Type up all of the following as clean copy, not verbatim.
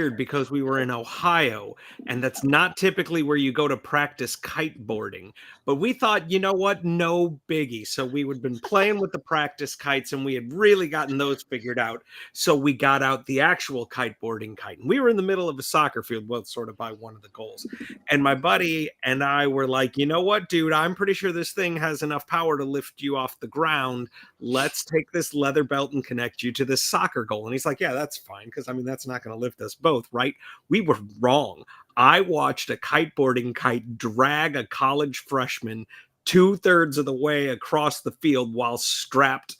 because we were in Ohio, and that's not typically where you go to practice kiteboarding. But we thought, you know what, no biggie. So we had been playing with the practice kites, and we had really gotten those figured out. So we got out the actual kiteboarding kite, and we were in the middle of a soccer field, well, sort of by one of the goals. And my buddy and I were like, you know what, dude, I'm pretty sure this thing has enough power to lift you off the ground. Let's take this leather belt and connect you to this soccer goal. And he's like, yeah, that's fine, because I mean, that's not going to lift us both, right? We were wrong. I watched a kiteboarding kite drag a college freshman 2/3 of the way across the field while strapped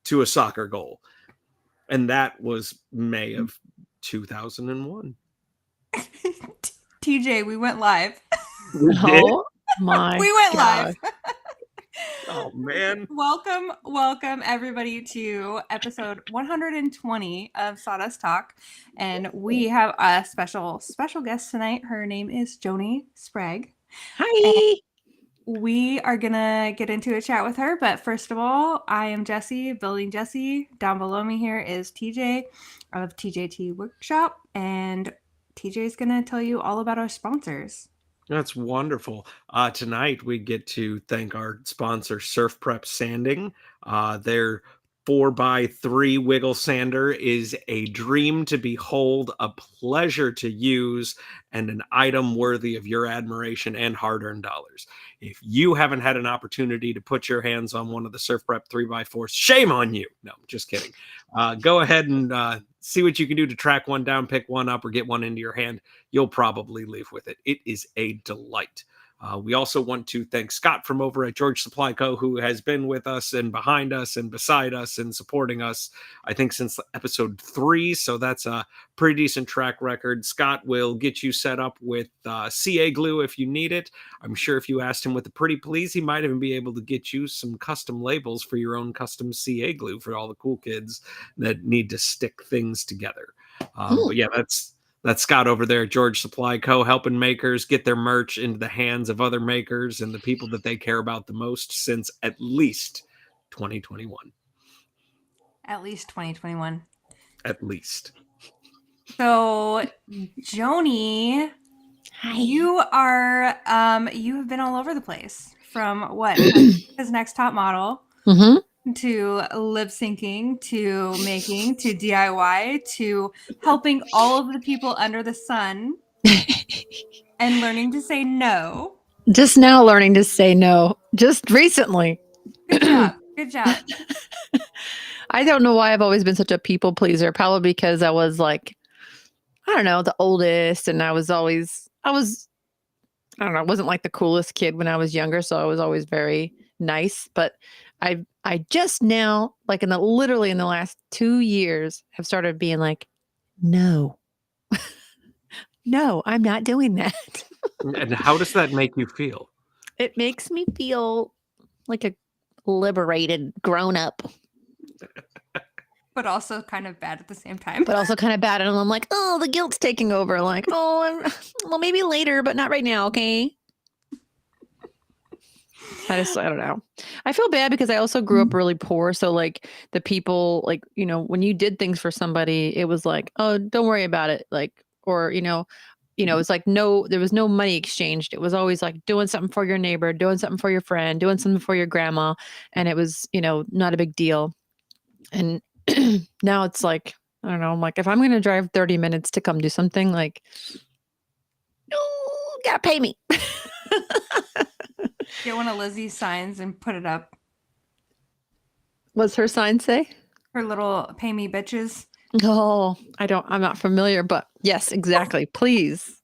to a soccer goal. And that was May of 2001. TJ, we went live. Oh my We went live. Oh, man. Welcome everybody to episode 120 of Sawdust Talk. And we have a special guest tonight. Her name is Joanie Sprague. Hi. And we are going to get into a chat with her. But first of all, I am Jessie, building Jessie. Down below me here is TJ of TJT Workshop. And TJ is going to tell you all about our sponsors. That's wonderful. Tonight we get to thank our sponsor, Surf Prep Sanding. Their 4x3 wiggle sander is a dream to behold, a pleasure to use, and an item worthy of your admiration and hard-earned dollars. If you haven't had an opportunity to put your hands on one of the Surf Prep 3x4s, shame on you. No, just kidding. Go ahead and see what you can do to track one down, pick one up, or get one into your hand. You'll probably leave with it. It is a delight. We also want to thank Scott from over at George Supply Co., who has been with us and behind us and beside us and supporting us, I think, since episode 3. So that's a pretty decent track record. Scott will get you set up with CA glue if you need it. I'm sure if you asked him with a pretty please, he might even be able to get you some custom labels for your own custom CA glue for all the cool kids that need to stick things together. But yeah, that's Scott over there at George Supply Co., helping makers get their merch into the hands of other makers and the people that they care about the most since at least 2021. At least 2021. At least. So, Joanie, you have been all over the place from what? His Next Top Model. Mm-hmm. To lip syncing, to making, to DIY, to helping all of the people under the sun and learning to say no. Just now learning to say no. Just recently. Good job. Good job. I don't know why I've always been such a people pleaser. Probably because I was like, I don't know, the oldest. And I wasn't like the coolest kid when I was younger. So I was always very nice. But I just now, like literally in the last 2 years, have started being like, no, no, I'm not doing that. And how does that make you feel? It makes me feel like a liberated grown up. But also kind of bad at the same time. And I'm like, oh, the guilt's taking over. Like, well, maybe later, but not right now. Okay. I don't know. I feel bad because I also grew up really poor. So like the people, like, you know, when you did things for somebody, it was like, oh, don't worry about it. Like, or, it's like, no, there was no money exchanged. It was always like doing something for your neighbor, doing something for your friend, doing something for your grandma. And it was, not a big deal. And now it's like, I don't know. I'm like, if I'm going to drive 30 minutes to come do something, like, no, gotta pay me. Get one of Lizzie's signs and put it up. What's her sign say? Her little pay me bitches. Oh, I'm not familiar, but yes, exactly. Please.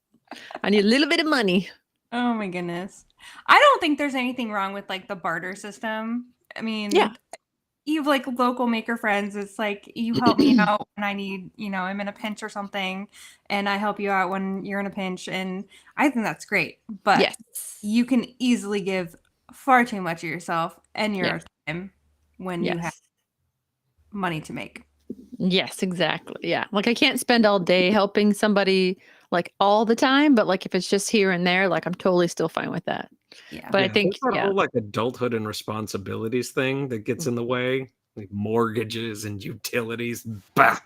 I need a little bit of money. Oh my goodness. I don't think there's anything wrong with like the barter system. I mean, yeah. You have like local maker friends. It's like you help me out when I need, I'm in a pinch or something, and I help you out when you're in a pinch. And I think that's great. But yes. You can easily give far too much of yourself and your time when you have money to make. Yes, exactly. Yeah. Like I can't spend all day helping somebody like all the time, but like if it's just here and there, like I'm totally still fine with that. Yeah. But I think the whole like adulthood and responsibilities thing that gets in the way, like mortgages and utilities. Bah.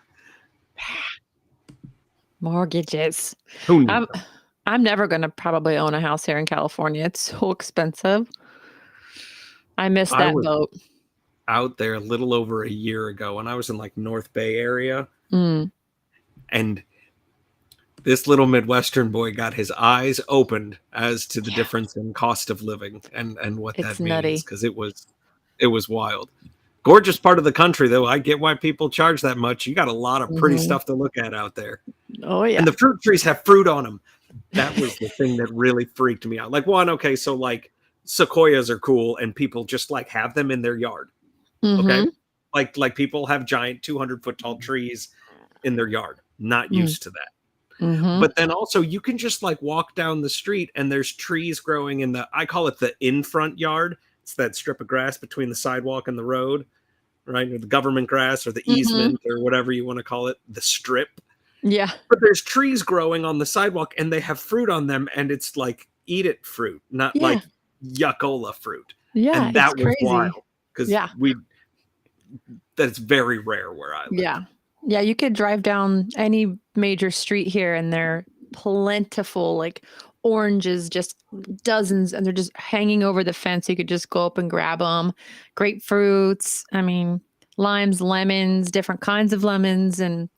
Mortgages. Who needs I'm them? I'm never gonna probably own a house here in California. It's so expensive. I miss I that was boat. out there a little over a year ago, and I was in like North Bay area, Mm. and this little Midwestern boy got his eyes opened as to the Yeah, difference in cost of living and what it's that means, nutty. because it was wild. Gorgeous part of the country, though. I get why people charge that much. You got a lot of pretty Mhm. stuff to look at out there. Oh, And yeah. the fruit trees have fruit on them. That was the thing that really freaked me out. Like, one, okay, so like sequoias are cool and people just like have them in their yard. Okay. Mhm. Like people have giant 200-foot tall trees in their yard. Not Mm. used to that. Mhm. But then also you can just like walk down the street and there's trees growing in the, I call it the in front yard. It's that strip of grass between the sidewalk and the road, right? Or the government grass or the Mhm. easement or whatever you want to call it, the strip. Yeah. But there's trees growing on the sidewalk and they have fruit on them, and it's like eat it fruit, not Yeah. like yuccola fruit. Yeah, And it's that was crazy. wild because Yeah. that's very rare where I live. Yeah. Yeah, you could drive down any major street here and they're plentiful, like oranges, just dozens, and they're just hanging over the fence. You could just go up and grab them. Grapefruits, I mean, limes, lemons, different kinds of lemons, and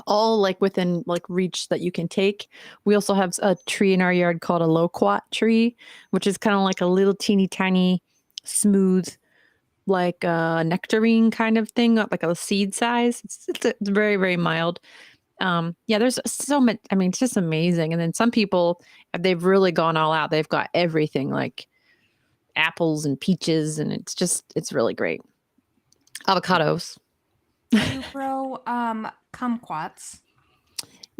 all like within like reach that you can take. We also have a tree in our yard called a loquat tree, which is kind of like a little teeny tiny, smooth like a nectarine kind of thing, like a seed size. It's very, very mild. Yeah, there's so much. I mean, it's just amazing. And then some people, if they've really gone all out, they've got everything like apples and peaches, and it's really great. Avocados. Do you grow kumquats?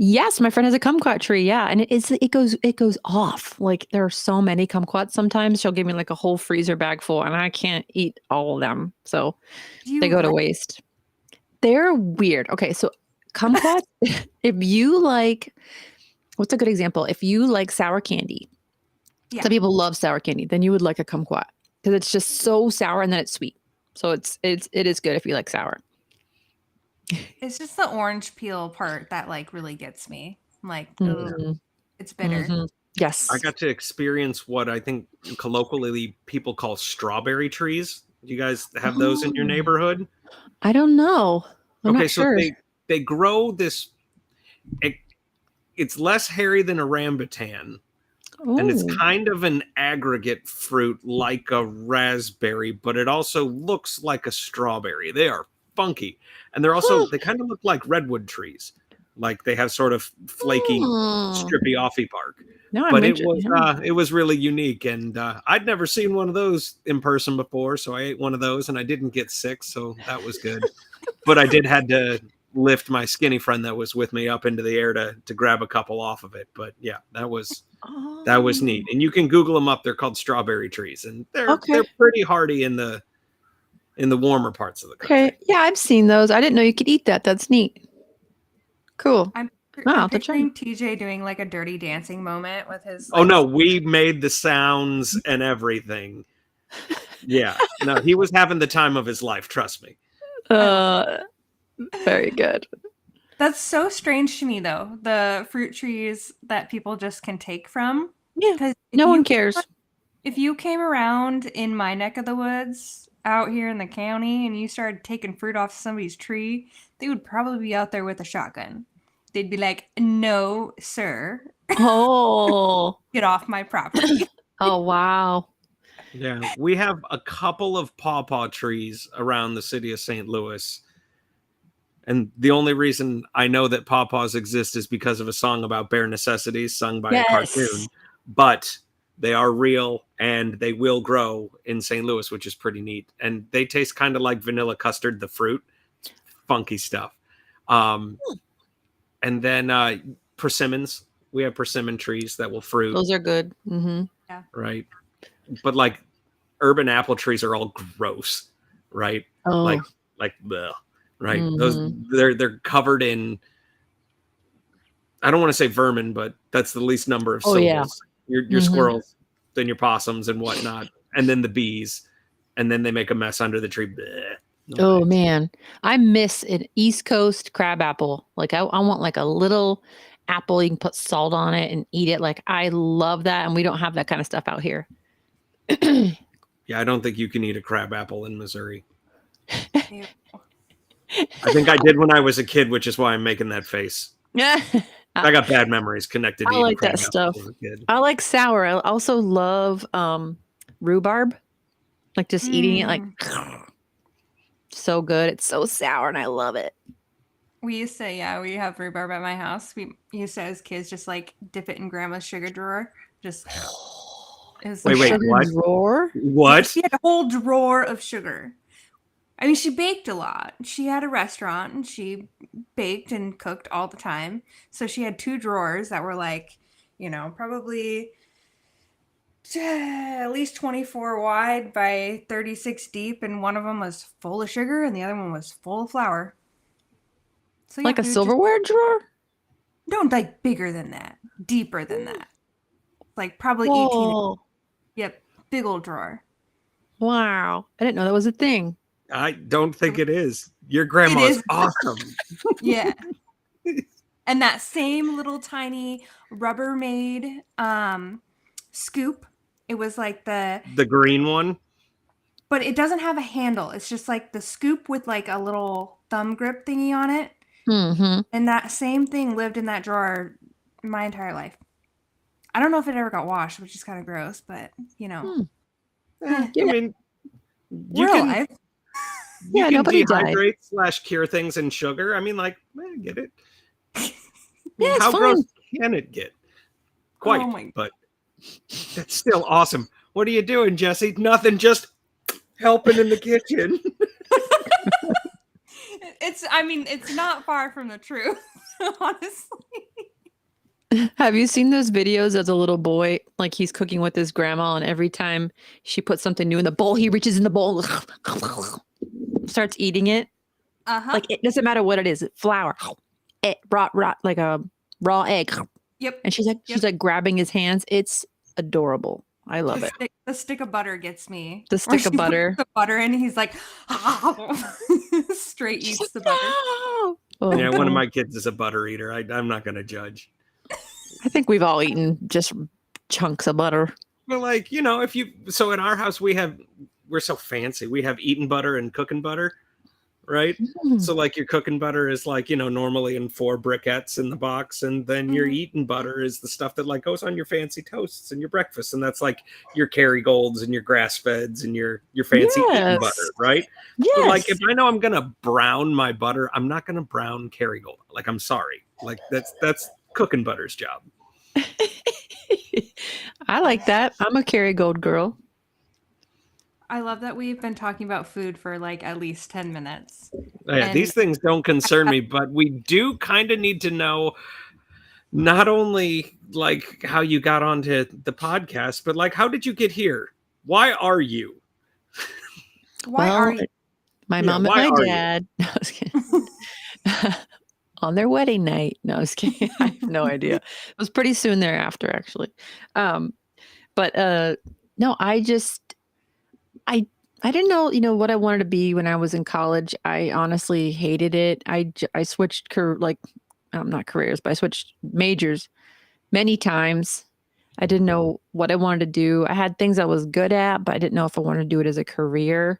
Yes, my friend has a kumquat tree. Yeah, and it goes off. Like there are so many kumquats. Sometimes she'll give me like a whole freezer bag full, and I can't eat all of them, so Do you they go to like waste. They're weird. Okay, so kumquats, if you like, what's a good example? If you like sour candy, Yeah. some people love sour candy, then you would like a kumquat because it's just so sour and then it's sweet. So it is good if you like sour. It's just the orange peel part that like really gets me. I'm like, oh, Mhm, it's bitter. mhm. I Yes. got to experience what I think colloquially people call strawberry trees. Do you guys have those in your Oh, neighborhood? I don't know. I'm Okay, not so sure. they grow this. It, it's less hairy than a rambutan, and it's Oh, kind of an aggregate fruit like a raspberry, but it also looks like a strawberry. They are funky, and huh. they kind of look like redwood trees, like they have sort of flaky, Hmm. strippy offy bark. Now I'm But interested. Yeah. it was really unique, and I'd never seen one of those in person before, so I ate one of those, and I didn't get sick, so that was good. But I did had to lift my skinny friend that was with me up into the air to grab a couple off of it. But yeah, that was neat. Oh, And you can Google them up. They're called strawberry trees, and they're okay. pretty hardy in the warmer parts of the Okay. country. Yeah, I've seen those. I didn't know you could eat that. That's neat. Cool. I'm I'll I'm have to try. picturing TJ doing like a dirty dancing moment with his Oh like no, we made the sounds and everything. Yeah, no, he was having the time of his life. Trust me. I love Uh, very good. That's so strange to me though. The fruit trees that people just can take from. Yeah. Because No one cares. if you came around in my neck of the woods out here in the county and you started taking fruit off somebody's tree, they would probably be out there with a shotgun. They'd be like, "No, sir, Oh. get off my property." Oh, wow. Yeah, we have a couple of pawpaw trees around the city of St. Louis. And the only reason I know that pawpaws exist is because of a song about bare necessities sung by a Yes. cartoon. But they are real and they will grow in St. Louis, which is pretty neat. And they taste kind of like vanilla custard, the fruit. It's funky stuff. Um, and then persimmons. We have persimmon trees that will fruit, Those are good. Mm-hmm. right? But like urban apple trees are all gross, right? Like Oh. bleh, right? Those Mm-hmm. they're covered in, I don't want to say vermin, but that's the least number of Oh, yeah. syllables. Your Mm-hmm. squirrels, then your possums and whatnot, and then the bees, and then they make a mess under the tree. Bleh. No Oh, thanks. man. I miss an East Coast crab apple. Like I want like a little apple, you can put salt on it and eat it. Like, I love that. And we don't have that kind of stuff out here. Yeah, I don't think you can eat a crab apple in Missouri. Ew. I think I did when I was a kid, which is why I'm making that face. Yeah. I got bad memories connected to I eating like crab that stuff. apples as a kid. I like sour. I also love rhubarb. Like just eating it, like so good. It's so sour and I love it. We used to, we have rhubarb at my house. We used to, as kids, just like dip it in grandma's sugar drawer. Just, it was Wait, yeah. Sugar what? drawer? What? She had a whole drawer of sugar. I mean, she baked a lot. She had a restaurant and she baked and cooked all the time. So she had 2 drawers that were like, probably at least 24 wide by 36 deep. And one of them was full of sugar and the other one was full of flour. So Like a we would silverware drawer? no, like bigger than that, deeper than that. Like probably 18. Whoa. Yep, big old drawer. Wow. I didn't know that was a thing. I don't think it is. Your grandma's is. awesome. Yeah. And that same little tiny Rubbermaid scoop. It was like the green one. But it doesn't have a handle. It's just like the scoop with like a little thumb grip thingy on it. Mm-hmm. And that same thing lived in that drawer my entire life. I don't know if it ever got washed, which is kind of gross, but Yeah. I mean, you real can life. you can nobody died. dehydrate / cure things in sugar. I mean, like, get it? Yeah, it's How fun. gross can it get? Quite, Oh my- but that's still awesome. What are you doing, Jesse? Nothing, just helping in the kitchen. It's not far from the truth, honestly. Have you seen those videos of the little boy, like he's cooking with his grandma, and every time she puts something new in the bowl, he reaches in the bowl, starts eating it. Uh-huh. Like, it doesn't matter what it is, flour, rot, like a raw egg. Yep. And she's like grabbing his hands. It's adorable. I love it. The stick of butter gets me. The Or stick she of butter. puts the butter in, and he's like, straight eats the butter. Oh, Yeah, one of my kids is a butter eater. I'm not going to judge. I think we've all eaten just chunks of butter. But like, so in our house we're so fancy. We have eaten butter and cooking butter, right? So like your cooking butter is like, normally in 4 briquettes in the box, and then your eaten butter is the stuff that like goes on your fancy toasts and your breakfast, and that's like your Kerrygolds and your grass feds and your fancy eaten butter, right? Yes. But like, if I know I'm gonna brown my butter, I'm not gonna brown Kerrygold. Like, I'm sorry, like that's cooking butter's job. I like that. I'm a Kerrygold girl. I love that we've been talking about food for like at least 10 minutes. Yeah, And- these things don't concern me, but we do kind of need to know not only like how you got onto the podcast, but like, how did you get here? Why are you? Why are you? My Yeah, mom and why my are you? dad. No, I was kidding. On their wedding night. No, I was kidding. I have no idea. It was pretty soon thereafter, actually. But no, I didn't know, what I wanted to be when I was in college. I honestly hated it. I switched not careers, but I switched majors many times. I didn't know what I wanted to do. I had things I was good at, but I didn't know if I wanted to do it as a career.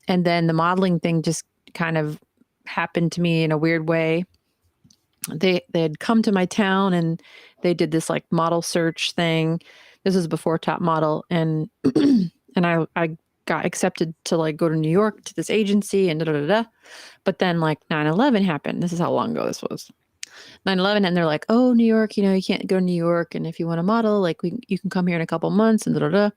And then the modeling thing just kind of happened to me in a weird way. They had come to my town and they did this like model search thing. This was before Top Model, and and I got accepted to like go to New York to this agency and But then like 9/11 happened. This is how long ago this was. 9/11, and they're like, "Oh, New York, you can't go to New York, and if you want to model, like you can come here in a couple months and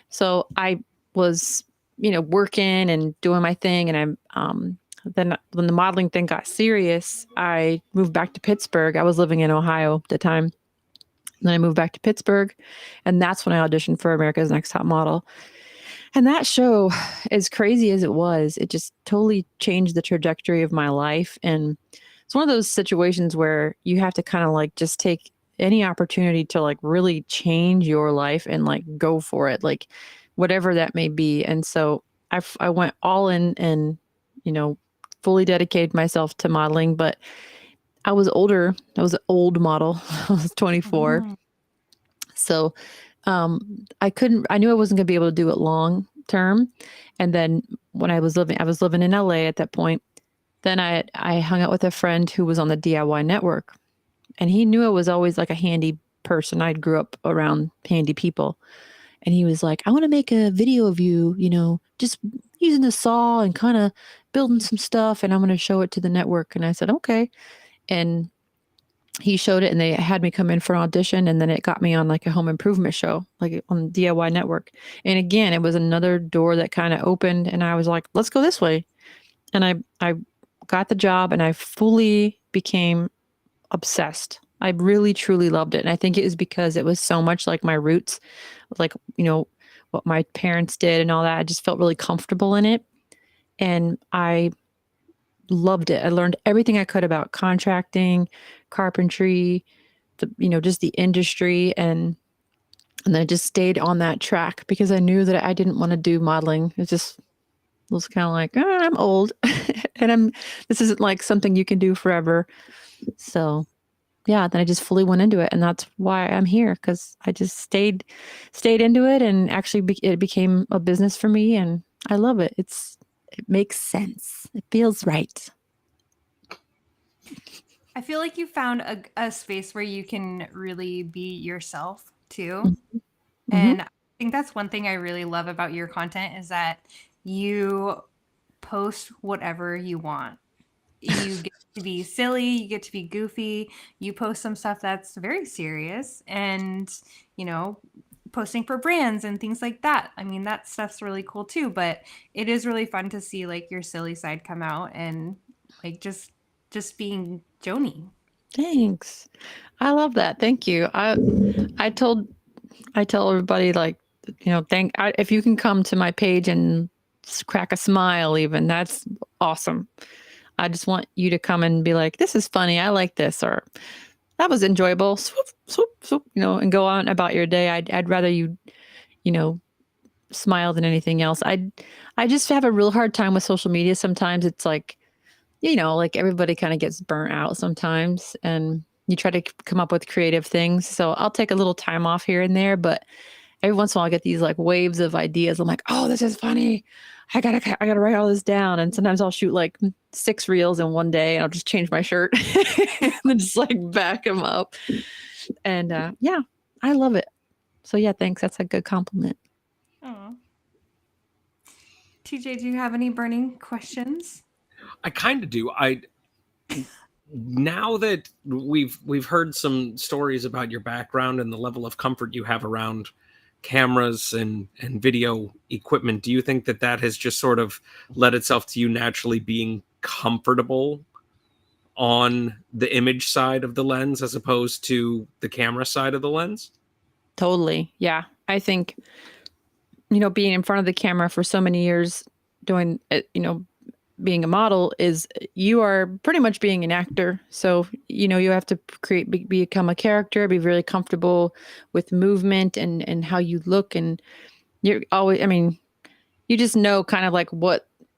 So I was, working and doing my thing, and I'm then when the modeling thing got serious, I moved back to Pittsburgh. I was living in Ohio at the time. And then I moved back to Pittsburgh, and that's when I auditioned for America's Next Top Model. And that show, as crazy as it was, it just totally changed the trajectory of my life. And it's one of those situations where you have to kind of like just take any opportunity to like really change your life and like go for it, like whatever that may be. And so I went all in and, fully dedicated myself to modeling. But I was older. I was an old model. I was 24. Mhm. So I knew I wasn't going to be able to do it long term. And then when I was living in LA at that point. Then I hung out with a friend who was on the DIY network, and he knew I was always like a handy person. I grew up around handy people. And he was like, I want to make a video of you, just using the saw and kind of building some stuff. And I'm going to show it to the network. And I said, okay. And he showed it, and they had me come in for an audition. And then it got me on like a home improvement show, like on DIY network. And again, it was another door that kind of opened, and I was like, let's go this way. And I got the job, and I fully became obsessed. I really, truly loved it. And I think it was because it was so much like my roots, like, what my parents did and all that. I just felt really comfortable in it. And I loved it. I learned everything I could about contracting, carpentry, just the industry. And I just stayed on that track because I knew that I didn't want to do modeling. It just was kind of like, oh, I'm old and this isn't like something you can do forever. So yeah, then I just fully went into it, and that's why I'm here, because I just stayed into it, and actually it became a business for me, and I love it. It makes sense. It feels right. I feel like you found a space where you can really be yourself too. Mm-hmm. And I think that's one thing I really love about your content is that you post whatever you want. You get to be silly, you get to be goofy, you post some stuff that's very serious, and posting for brands and things like that. I mean, that stuff's really cool too, but it is really fun to see like your silly side come out, and like just being Joanie. Thanks. I love that. Thank you. I tell everybody, like, if you can come to my page and crack a smile, even, that's awesome. I just want you to come and be like, this is funny, I like this, or that was enjoyable, swoop, swoop, swoop, and go on about your day. I'd rather you, smile than anything else. I just have a real hard time with social media. Sometimes it's like, like everybody kind of gets burnt out sometimes, and you try to come up with creative things. So I'll take a little time off here and there, but every once in a while I get these like waves of ideas. I'm like, oh, this is funny. I gotta write all this down. And sometimes I'll shoot like 6 reels in one day, and I'll just change my shirt and then just like back them up. And yeah, I love it. So yeah, thanks. That's a good compliment. Aww. TJ, do you have any burning questions? I kind of do. Now that we've heard some stories about your background and the level of comfort you have around cameras and video equipment, do you think that has just sort of led itself to you naturally being comfortable on the image side of the lens as opposed to the camera side of the lens? Totally. Yeah. I think, being in front of the camera for so many years, doing it, being a model, is you are pretty much being an actor. So, you have to become a character, be really comfortable with movement and how you look. And you're always, you just know kind of like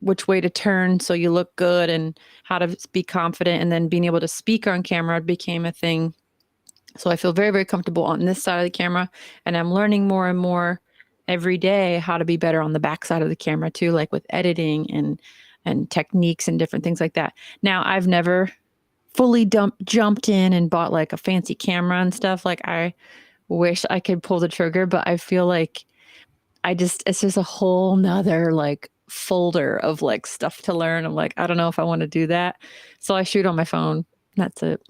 which way to turn so you look good, and how to be confident. And then being able to speak on camera became a thing. So I feel very, very comfortable on this side of the camera, and I'm learning more and more every day how to be better on the back side of the camera too, like with editing and techniques and different things like that. Now, I've never fully jumped in and bought like a fancy camera and stuff. Like, I wish I could pull the trigger, but I feel like it's just a whole nother like folder of like stuff to learn. I'm like, I don't know if I want to do that. So I shoot on my phone. That's it.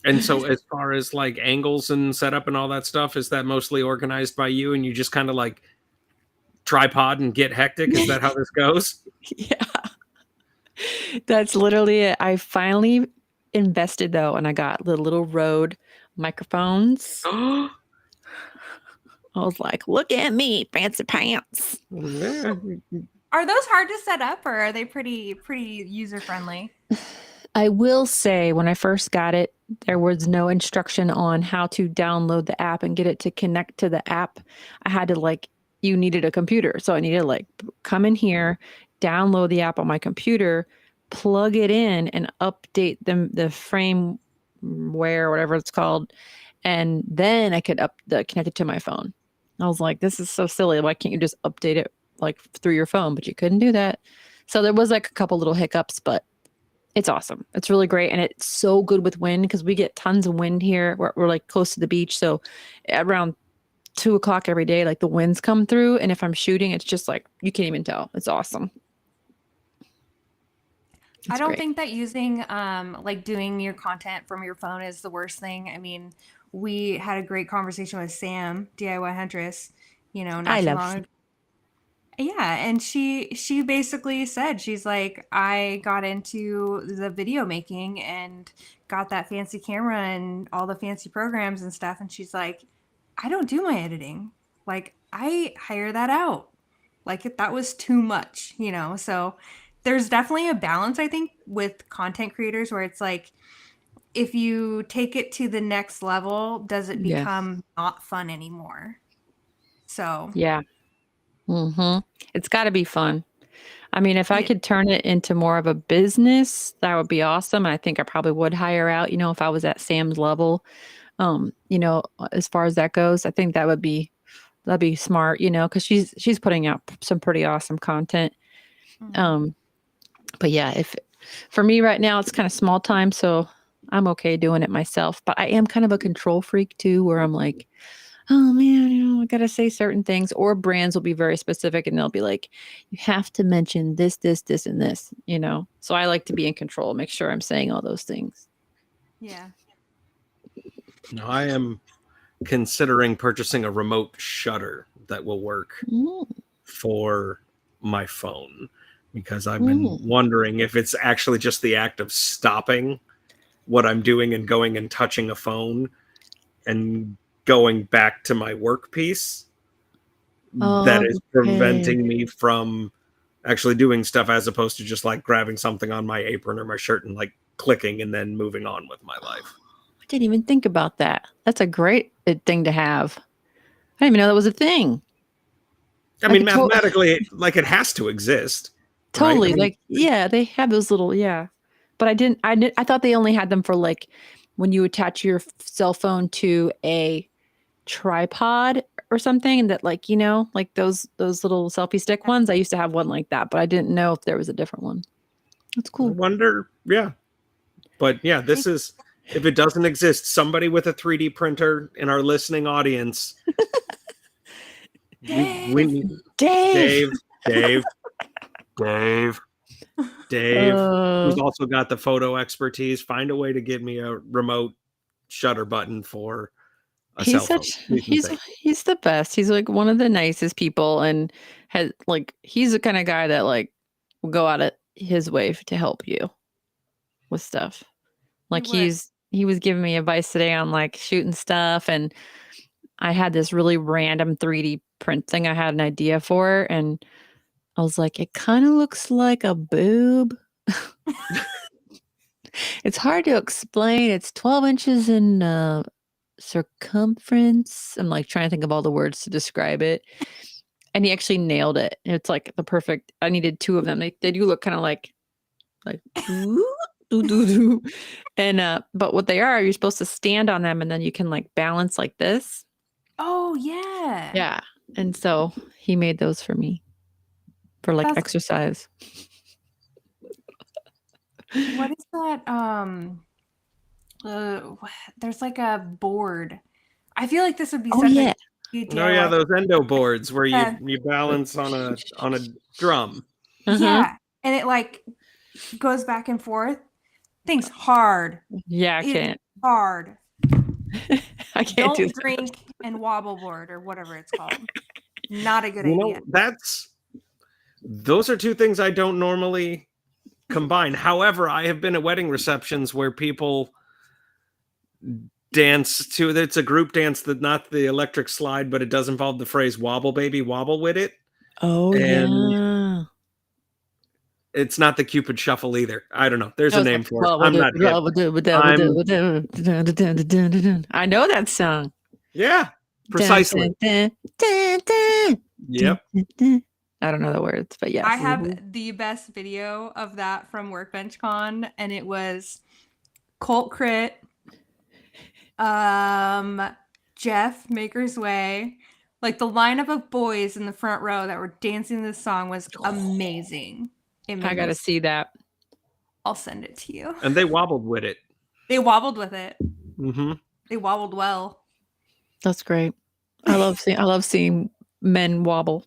And so as far as like angles and setup and all that stuff, is that mostly organized by you, and you just kind of like tripod and get hectic? Is that how this goes? Yeah. That's literally it. I finally invested though, and I got the little Rode microphones. I was like, look at me, fancy pants. Are those hard to set up, or are they pretty user friendly? I will say, when I first got it, there was no instruction on how to download the app and get it to connect to the app. I had to you needed a computer. So I needed to come in here, download the app on my computer, plug it in and update the frame where whatever it's called, and then I could connect it to my phone. I was like, this is so silly. Why can't you just update it like through your phone? But you couldn't do that. So there was like a couple little hiccups, but it's awesome. It's really great. And it's so good with wind because we get tons of wind here. We're like close to the beach. So around 2:00 every day, like the winds come through. And if I'm shooting, it's just like, you can't even tell. It's awesome. I don't think that using like doing your content from your phone is the worst thing. I mean, we had a great conversation with Sam, DIY Huntress, not I too love long ago. Yeah, and she basically said, she's like, I got into the video making and got that fancy camera and all the fancy programs and stuff, and she's like, I don't do my editing. Like, I hire that out. Like, that was too much, So there's definitely a balance, I think, with content creators where it's like, if you take it to the next level, does it become not fun anymore? So yeah. It's got to be fun. I mean, if I could turn it into more of a business, that would be awesome. I think I probably would hire out, if I was at Sam's level, as far as that goes. I think that'd be smart, because she's putting out some pretty awesome content. But yeah, if for me right now, it's kind of small time, so I'm okay doing it myself. But I am kind of a control freak too, where I'm like, oh man, I gotta say certain things, or brands will be very specific and they'll be like, you have to mention this, and this, So I like to be in control, make sure I'm saying all those things. Yeah. No, I am considering purchasing a remote shutter that will work for my phone, because I've been wondering if it's actually just the act of stopping what I'm doing and going and touching a phone and going back to my workpiece that is preventing me from actually doing stuff, as opposed to just like grabbing something on my apron or my shirt and like clicking and then moving on with my life. I didn't even think about that. That's a great thing to have. I didn't even know that was a thing. I mean, mathematically, like, it has to exist. Totally. Right? Like, yeah, they have those little, but I thought they only had them for like when you attach your cell phone to a tripod or something, and that like, like those little selfie stick ones. I used to have one like that, but I didn't know if there was a different one. That's cool. I wonder, yeah. But yeah, this is, if it doesn't exist, somebody with a 3D printer in our listening audience. Dave, who's also got the photo expertise, find a way to give me a remote shutter button for a cell phone. He's the best. He's like one of the nicest people, and he's the kind of guy that like will go out of his way to help you with stuff. Like he was giving me advice today on like shooting stuff, and I had this really random 3D print thing I had an idea for, and I was like, it kind of looks like a boob. It's hard to explain. It's 12 inches in circumference. I'm like trying to think of all the words to describe it. And he actually nailed it. It's like the perfect, I needed two of them. They do look kind of like and but what they are, you're supposed to stand on them and then you can like balance like this. Oh yeah. Yeah. And so he made those for me for like exercise. What is that? There's like a board. I feel like this would be such a good DIY. Oh yeah, those endo boards where you balance on a drum. Yeah, and it like goes back and forth. Thing's hard. Yeah, I can't. Hard. I can't Don't drink and wobble board or whatever it's called. Not a good idea. Those are two things I don't normally combine. However, I have been at wedding receptions where people dance to, it's a group dance, that not the electric slide, but it does involve the phrase wobble baby wobble with it. Oh, and yeah. It's not the Cupid shuffle either. I don't know. There's a name for it. I'm not I know that song. Yeah, precisely. Yep. I don't know the words, but yes. I have the best video of that from Workbench Con, and it was Colt Crit, Jeff Maker's Way. Like the lineup of boys in the front row that were dancing this song was amazing. It made I gotta me see that. I'll send it to you. And they wobbled with it. They wobbled with it. Mm-hmm. They wobbled well. That's great. I love seeing men wobble.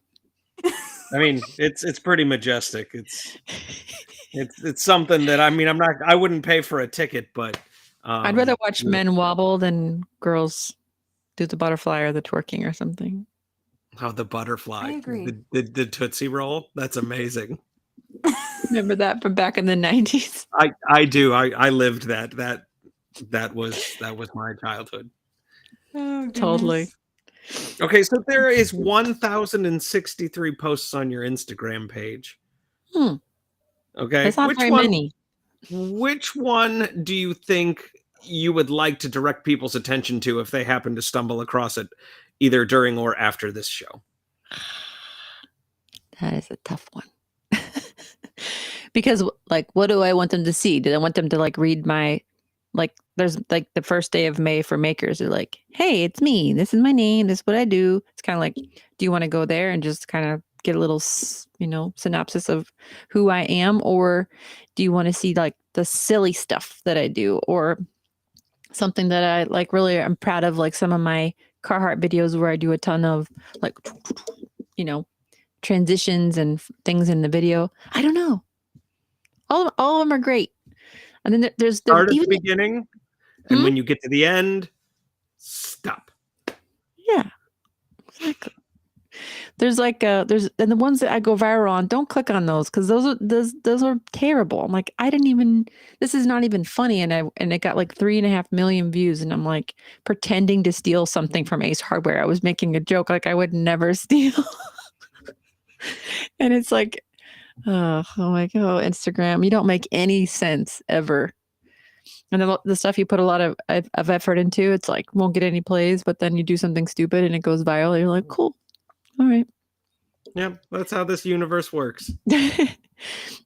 I mean, it's pretty majestic. It's something that I wouldn't pay for a ticket, but I'd rather watch men wobble than girls do the butterfly or the twerking or something. Oh, the butterfly. I agree. The Tootsie Roll. That's amazing. Remember that from back in the 90s? I do. I lived that. That was my childhood. Oh, Totally. Okay, so there is 1,063 posts on your Instagram page. Okay. That's not very many. Which one do you think you would like to direct people's attention to if they happen to stumble across it either during or after this show? That is a tough one. Because like, what do I want them to see? Do I want them to like read my, like, there's like the first day of May for makers. They're like, hey, it's me. This is my name. This is what I do. It's kind of like, do you want to go there and just kind of get a little, synopsis of who I am? Or do you want to see like the silly stuff that I do? Or something that I like really I'm proud of, like some of my Carhartt videos where I do a ton of like, transitions and things in the video. I don't know. All of them are great. And then there's start at the beginning, and when you get to the end, stop. Yeah, exactly. There's like and the ones that I go viral on, don't click on those because those are terrible. I'm like, this is not even funny, and it got like 3.5 million views, and I'm like pretending to steal something from Ace Hardware. I was making a joke like I would never steal, and it's like, oh my god, Instagram, you don't make any sense ever. And then the stuff you put a lot of effort into, it's like won't get any plays, but then you do something stupid and it goes viral. And you're like, cool, all right. Yeah, that's how this universe works.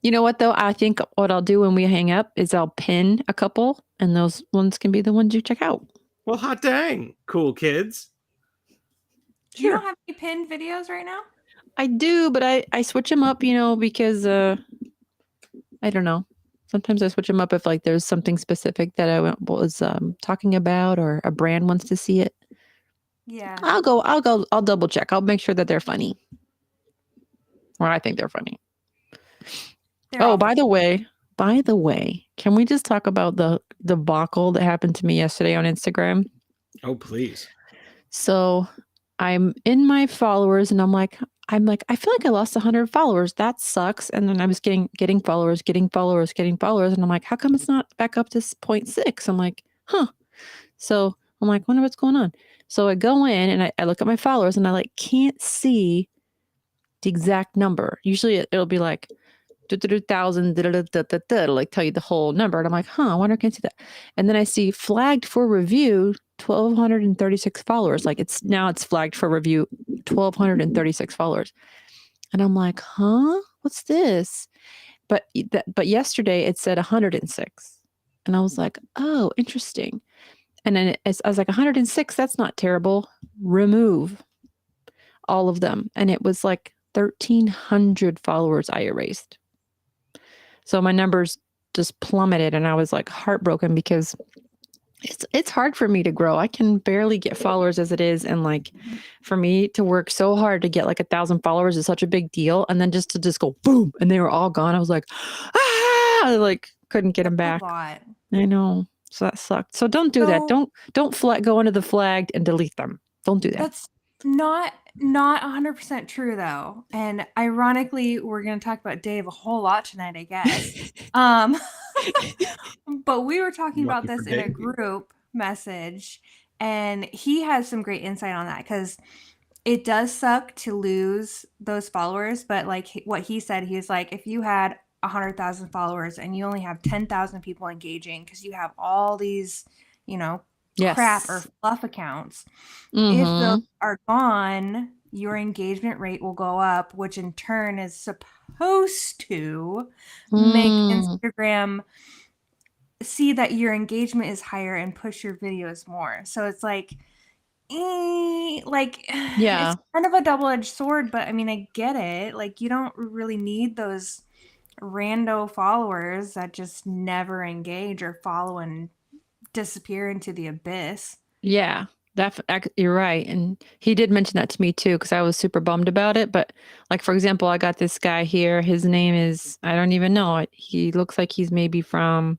You know what though? I think what I'll do when we hang up is I'll pin a couple, and those ones can be the ones you check out. Well, hot dang, cool kids. Sure. You don't have any pinned videos right now? I do, but I switch them up, because I don't know. Sometimes I switch them up if like there's something specific that I was talking about or a brand wants to see it. Yeah. I'll double check. I'll make sure that they're funny. Or I think they're funny. By the way, can we just talk about the debacle that happened to me yesterday on Instagram? Oh, please. So I'm in my followers and I'm like, I feel like I lost 100 followers. That sucks. And then I was getting followers. And I'm like, how come it's not back up to 0.6? I'm like, huh. So I'm like, wonder what's going on. So I go in and I look at my followers and I like can't see the exact number. Usually it'll be like 1,000, it'll like tell you the whole number. And I'm like, I wonder if I can see that. And then I see flagged for review 1,236 followers. Like it's flagged for review 1,236 followers. And I'm like, what's this? But yesterday it said 106. And I was like, oh, interesting. And then I was like, 106, that's not terrible. Remove all of them. And it was like 1,300 followers I erased. So my numbers just plummeted and I was like heartbroken because it's hard for me to grow. I can barely get followers as it is. And like for me to work so hard to get like 1,000 followers is such a big deal. And then just to go boom and they were all gone. I was like, I like couldn't get them back. I know. So that sucked. So don't do that. Don't go into the flagged and delete them. Don't do that. That's not 100% true though. And ironically, we're going to talk about Dave a whole lot tonight, I guess. But we were talking about this in a group message and he has some great insight on that because it does suck to lose those followers. But like what he said, he was like, if you had 100,000 followers and you only have 10,000 people engaging because you have all these, crap or fluff accounts. If those are gone, your engagement rate will go up, which in turn is supposed to make Instagram see that your engagement is higher and push your videos more. So it's like, Yeah. it's kind of a double-edged sword, but I mean, I get it. Like, you don't really need those rando followers that just never engage or follow and disappear into the abyss. Yeah. You're right. And he did mention that to me too, because I was super bummed about it. But like, for example, I got this guy here. His name is, I don't even know. He looks like he's maybe from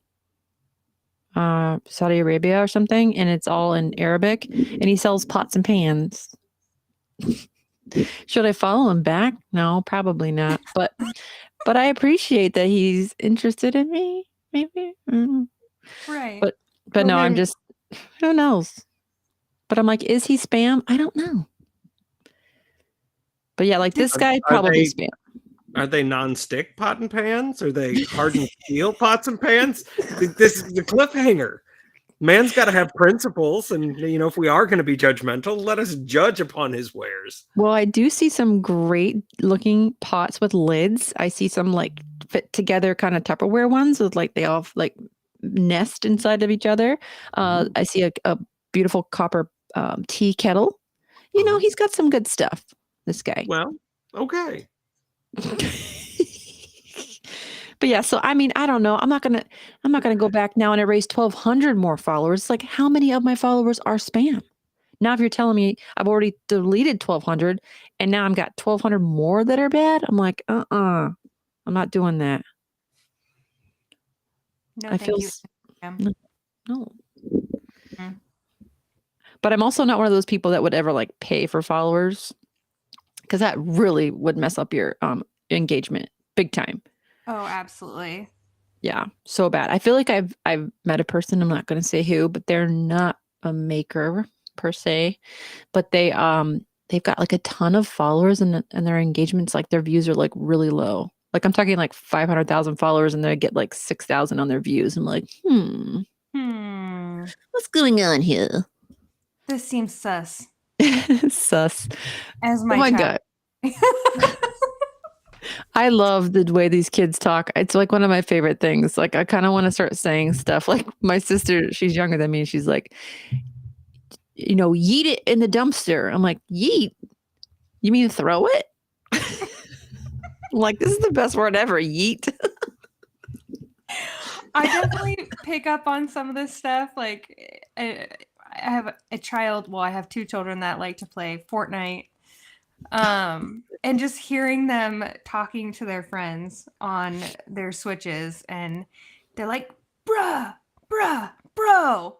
Saudi Arabia or something, and it's all in Arabic, and he sells pots and pans. Should I follow him back? No, probably not. But I appreciate that he's interested in me. Maybe. Right. But Well, no, I'm then- just, who knows? But I'm like, is he spam? I don't know. But yeah, like this guy probably spam. Are they non-stick pot and pans? Are they hardened steel pots and pans? This is the cliffhanger. Man's got to have principles, and if we are going to be judgmental, let us judge upon his wares. Well, I do see some great looking pots with lids. I see some like fit together kind of Tupperware ones with like they all like nest inside of each other. I see a beautiful copper tea kettle. He's got some good stuff. This guy. Well, okay. But yeah, so I mean, I don't know. I'm not gonna go back now and erase 1,200 more followers. It's like, how many of my followers are spam? Now, if you're telling me I've already deleted 1,200 and now I've got 1,200 more that are bad, I'm like, I'm not doing that. No, I thank feel you. no. But I'm also not one of those people that would ever like pay for followers, because that really would mess up your engagement big time. Oh, absolutely. Yeah, so bad. I feel like I've met a person, I'm not going to say who, but they're not a maker per se, but they've got like a ton of followers, and their engagements, like their views are like really low. Like I'm talking like 500,000 followers and they get like 6,000 on their views. I'm like, what's going on here? This seems sus. Sus. As my, oh my child. God. I love the way these kids talk. It's like one of my favorite things. Like I kind of want to start saying stuff. Like my sister, she's younger than me. She's like, yeet it in the dumpster. I'm like, yeet? You mean throw it? I'm like, this is the best word ever, yeet. I definitely pick up on some of this stuff. Like I have a child. Well, I have two children that like to play Fortnite. And just hearing them talking to their friends on their Switches, and they're like, bruh, bro,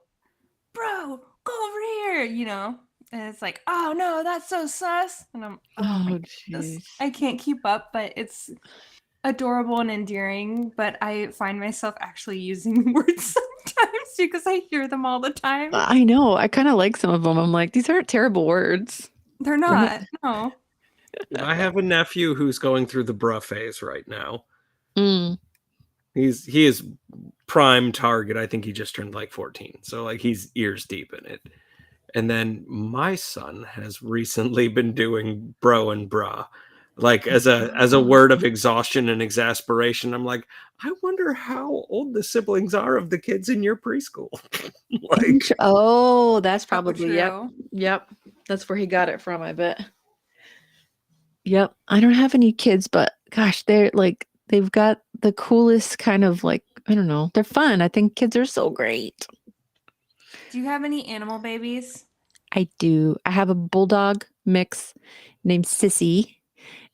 go over here, and it's like, oh no, that's so sus. And I'm, jeez. I can't keep up, but it's adorable and endearing. But I find myself actually using words sometimes because I hear them all the time. I know. I kind of like some of them. I'm like, these aren't terrible words. They're not. No. I have a nephew who's going through the bruh phase right now. He is prime target. I think he just turned like 14, so like he's ears deep in it. And then my son has recently been doing bro and bruh, like as a word of exhaustion and exasperation. I'm like, I wonder how old the siblings are of the kids in your preschool. Like, that's probably yep. That's where he got it from, I bet. Yep. I don't have any kids, but gosh, they're like, they've got the coolest kind of like, I don't know. They're fun. I think kids are so great. Do you have any animal babies? I do. I have a bulldog mix named Sissy,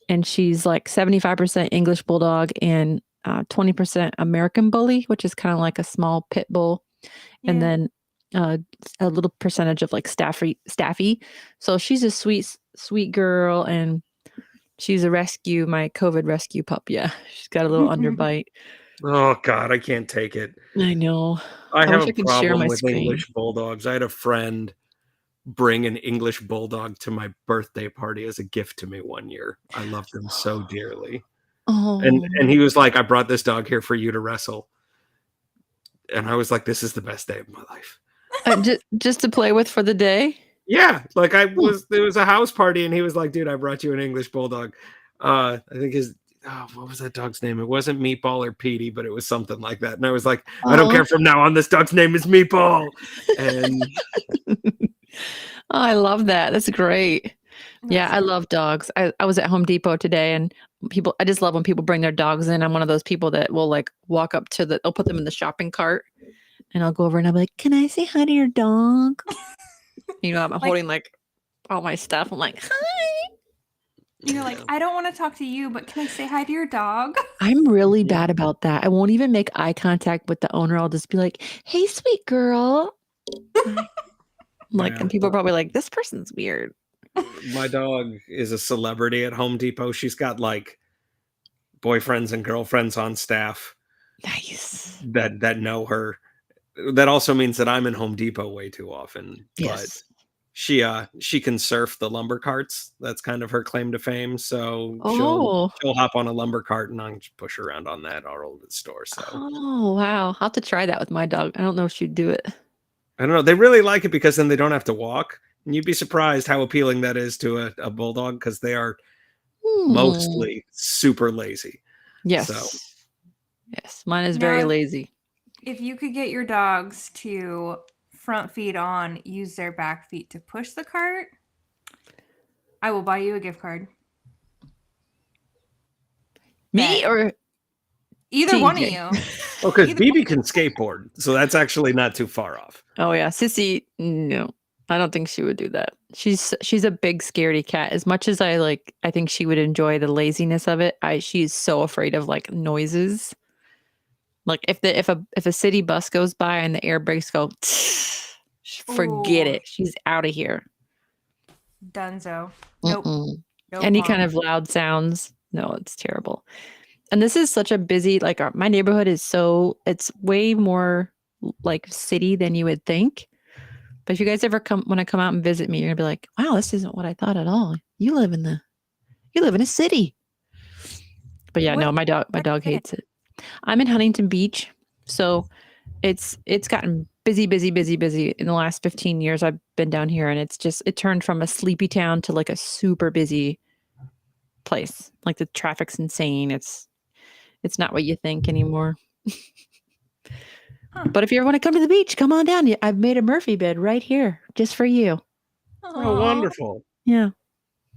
and she's like 75% English bulldog and 20% American bully, which is kind of like a small pit bull. Yeah. And then a little percentage of like Staffy. So she's a sweet girl, and she's my COVID rescue pup. Yeah. She's got a little underbite. Oh God, I can't take it. I know. I have a problem with English bulldogs. I had a friend bring an English bulldog to my birthday party as a gift to me one year. I loved them so dearly. Oh. And he was like, I brought this dog here for you to wrestle. And I was like, this is the best day of my life. Just to play with for the day? Yeah, like there was a house party and he was like, dude, I brought you an English bulldog. I think what was that dog's name? It wasn't Meatball or Petey, but it was something like that. And I was like, I don't care from now on, this dog's name is Meatball. And I love that. That's great. Yeah, I love dogs. I was at Home Depot today and I just love when people bring their dogs in. I'm one of those people that will like walk up to I'll put them in the shopping cart and I'll go over and I'll be like, can I say hi to your dog? I'm holding like all my stuff. I'm like, hi. You're like, I don't want to talk to you, but can I say hi to your dog? I'm really bad about that. I won't even make eye contact with the owner. I'll just be like, hey, sweet girl. And people are probably like, this person's weird. My dog is a celebrity at Home Depot. She's got like boyfriends and girlfriends on staff. Nice. That know her. That also means that I'm in Home Depot way too often. Yes. But she can surf the lumber carts. That's kind of her claim to fame. So she'll hop on a lumber cart and I'll just push her around on that all over the store. So wow. I'll have to try that with my dog. I don't know if she'd do it. I don't know. They really like it because then they don't have to walk. And you'd be surprised how appealing that is to a bulldog because they are mostly super lazy. Yes. Yes. Mine is very lazy. If you could get your dogs to front feet on, use their back feet to push the cart, I will buy you a gift card. Me or either TJ? One of you. Oh, because BB can skateboard, so that's actually not too far off. Oh yeah, Sissy, no, I don't think she would do that. She's a big scaredy cat. As much as I think she would enjoy the laziness of it. She's so afraid of like noises. Like if a city bus goes by and the air brakes go, forget it. She's out of here. Dunzo. Nope. No Any kind of loud sounds. No, it's terrible. And this is such a busy, like my neighborhood is it's way more like city than you would think. But if you guys ever want to come out and visit me, you're gonna be like, wow, this isn't what I thought at all. You live in a city. But yeah, no, my dog hates it. I'm in Huntington Beach, so it's gotten busy in the last 15 years I've been down here, and it turned from a sleepy town to like a super busy place. Like the traffic's insane. It's not what you think anymore. But if you ever want to come to the beach, come on down. I've made a Murphy bed right here just for you. Oh, wonderful. Yeah.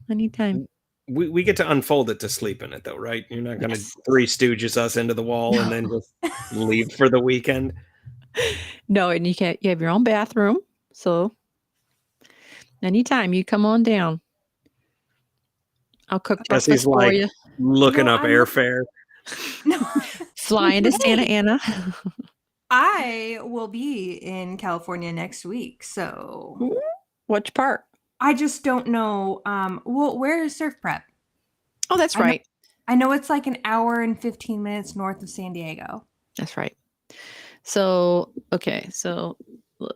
Anytime. We get to unfold it to sleep in it, though, right? You're not going to Three Stooges us into the wall and then just leave for the weekend. No, and you have your own bathroom. So anytime you come on down, I'll cook breakfast for you. Looking up airfare. Flying to Santa Ana. I will be in California next week. So which part? I just don't know. Where is Surf Prep? Oh, that's right. I know it's like an hour and 15 minutes north of San Diego. That's right. So, okay. So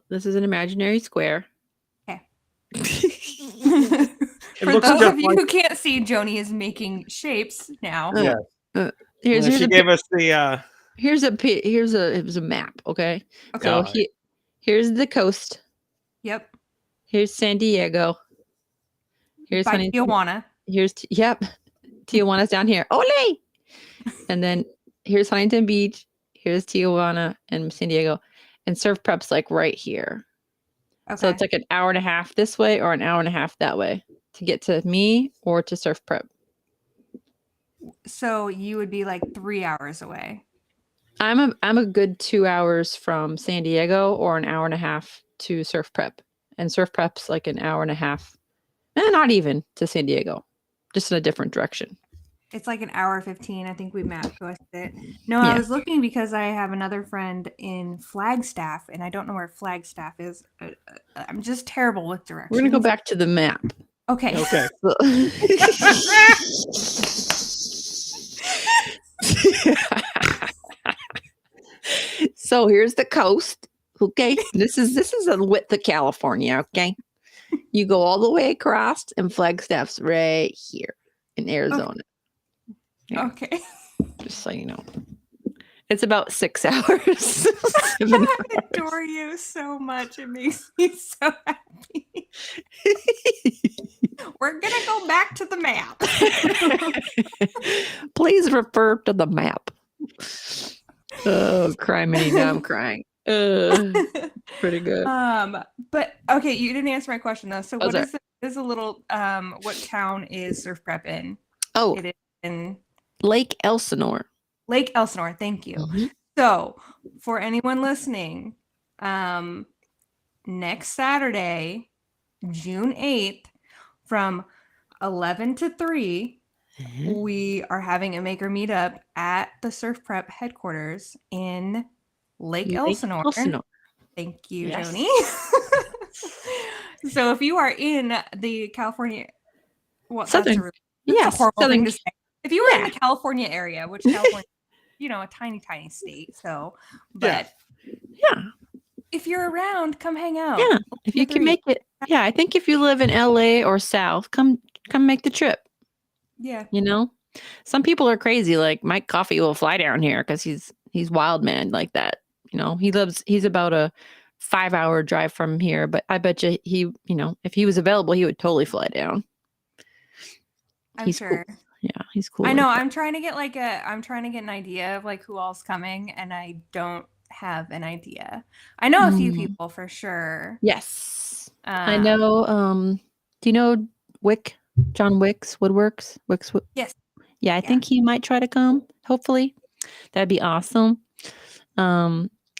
this is an imaginary square. Okay. For those of you who can't see, Joanie is making shapes now. Yeah. She gave us the. It was a map. Okay. So here's the coast. Yep. Here's San Diego. Here's Tijuana. Tijuana's down here. Ole! And then here's Huntington Beach. Here's Tijuana and San Diego. And Surf Prep's like right here. Okay. So it's like an hour and a half this way or an hour and a half that way to get to me or to Surf Prep. So you would be like 3 hours away. I'm a good 2 hours from San Diego or an hour and a half to Surf Prep. And Surf Prep's like an hour and a half, not even to San Diego, just in a different direction. It's like an hour 15. I think we mapped it. No, I was looking because I have another friend in Flagstaff, and I don't know where Flagstaff is. I'm just terrible with directions. We're going to go back to the map. Okay. So here's the coast. Okay, this is the width of California. Okay, you go all the way across, and Flagstaff's right here in Arizona. Okay. Just so you know, it's about 6 hours. I adore you so much. It makes me so happy. We're going to go back to the map. Please refer to the map. Oh, criminy, now I'm crying. Pretty good. But okay, you didn't answer my question though. So what sorry. is a little what town is Surf Prep in? Oh, It is in Lake Elsinore. Lake Elsinore. Thank you. Mhm. So for anyone listening, next Saturday, June 8th, from 11 to 3, we are having a maker meetup at the Surf Prep headquarters in Lake Elsinore. Thank you, Yes. Joanie. So if you are in the California, well, Southern, that's a horrible Southern, thing to say. If you were in the California area, which California, a tiny, tiny state. So, but yeah, if you're around, come hang out. yeah, if you can make it. Yeah, I think if you live in LA or South, come make the trip. Yeah. Some people are crazy. Like Mike Coffey will fly down here because he's wild man like that. He's about a 5-hour drive from here, but I bet you if he was available, he would totally fly down. He's sure. Cool. Yeah, he's cool. I know. I'm trying to get an idea of like who all's coming, and I don't have an idea. I know a few people for sure. Yes. I know. Do you know Wick? John Wicks Woodworks? Yes. Yeah, I think he might try to come. Hopefully, that'd be awesome.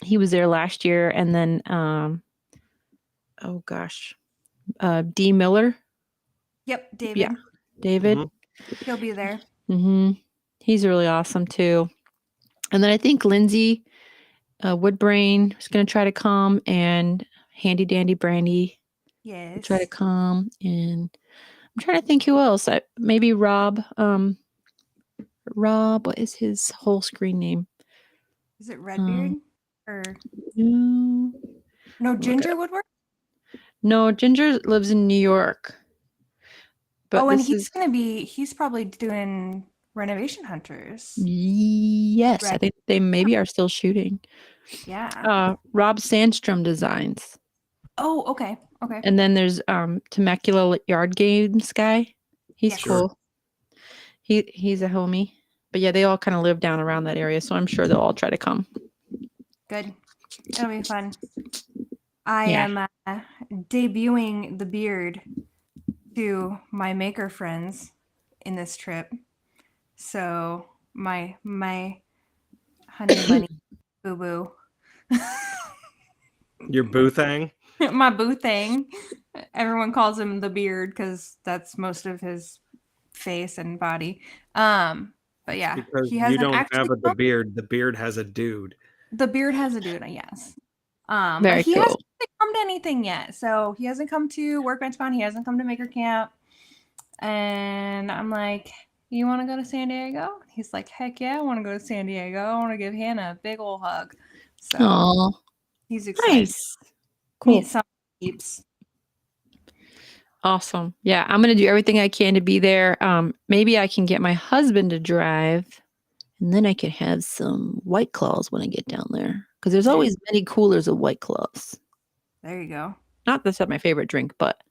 He was there last year, and then D. Miller. Yep, David. Yeah, David. Mm-hmm. He'll be there. Mm-hmm. He's really awesome too. And then I think Lindsay Woodbrain is going to try to come, and Handy Dandy Brandy. Yes. Try to come, and I'm trying to think who else. Maybe Rob. Rob, what is his whole screen name? Is it Redbeard or no? Ginger Woodwork? No, Ginger lives in New York. But and he's probably doing Renovation Hunters. Yes, right. I think they maybe are still shooting. Yeah. Rob Sandstrom Designs. Oh, okay. And then there's Temecula Yard Games guy. He's cool. He's a homie. But yeah, they all kind of live down around that area, so I'm sure they'll all try to come. Good. It'll be fun. I am debuting the beard to my maker friends in this trip. So my honey bunny boo boo. Your boo thing? My boo thing. Everyone calls him the beard because that's most of his face and body. But yeah, because you don't have the beard. The beard has a dude. The beard has a dude, yes. Very but he cool. hasn't come to anything yet. So he hasn't come to Workbench Con. He hasn't come to Maker Camp. And I'm like, you want to go to San Diego? He's like, heck yeah, I want to go to San Diego. I want to give Hannah a big old hug. So he's excited. Nice. Cool. Meet some peeps. Awesome. Yeah, I'm going to do everything I can to be there. Maybe I can get my husband to drive, and then I can have some White Claws when I get down there. Because there's always many coolers of White Claws. There you go. Not that's not my favorite drink, but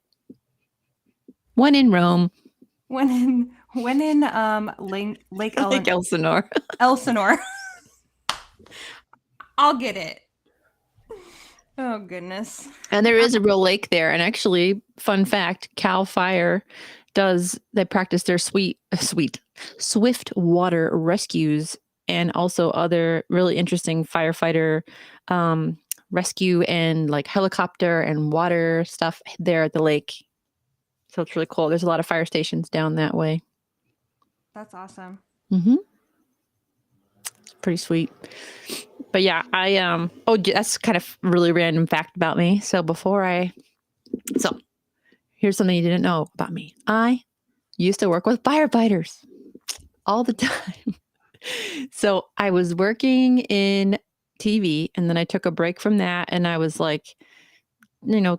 when in Rome. When in Lake Elsinore. Elsinore. I'll get it. Oh goodness. And there is a real lake there. And actually, fun fact, Cal Fire they practice their swift water rescues and also other really interesting firefighter rescue and like helicopter and water stuff there at the lake. So it's really cool. There's a lot of fire stations down that way. That's awesome. Mm-hmm. It's pretty sweet. But yeah, that's kind of really random fact about me. So here's something you didn't know about me. I used to work with firefighters all the time. So I was working in TV, and then I took a break from that, and I was like,